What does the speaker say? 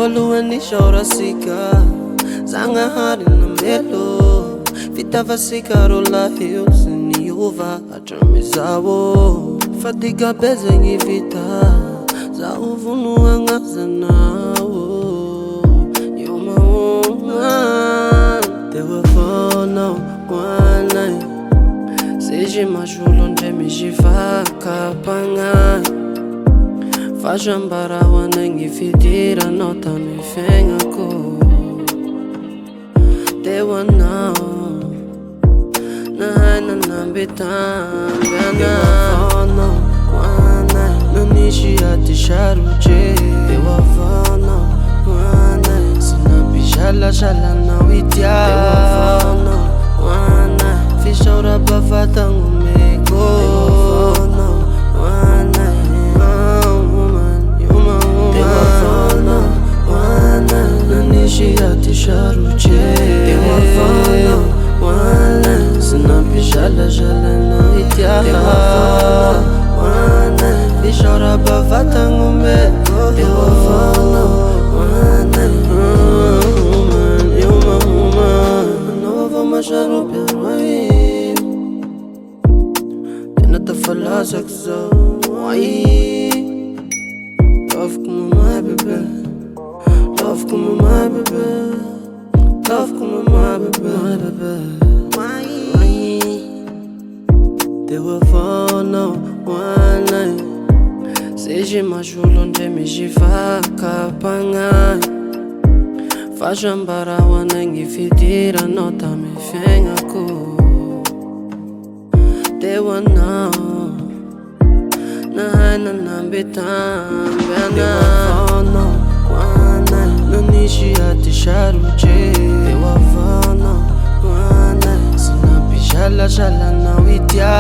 voalohany saorasika Zagnahary na melo Fitavasika rolahy io sy niova hatramizao Fa diga be zegny vita Zaho vonoagna zanao Teu avônao guanai Seja majolo onde me jivaca pangai Fajambarawa nengi fidira nota me fengako Teu anao Na nambitam Teu avônao guanai Nanishi atisharuche Teu avônao guanai Shala shala na witia Teu avônao guanai Fishaura bavata ngumeko Teu avônao guanai Teu avônao guanai Nanishi atisharuche Teu avônao guanai Sinapi shala shala na witia Teu avônao guanai Fishaura bavata ngumeko Teu avônao guanai Masharupi arwaim Dina tafalasak sa Love como my baby Love como my baby Love como my baby Teu avônao guanai Seja majolo onde me jivaca pangai Fajambarawa nengi fidira nota me fengako Teu anao Na nambitam Teu avônao guanai Nanishi atisharuche Teu avônao guanai Sinapi shala shala na witia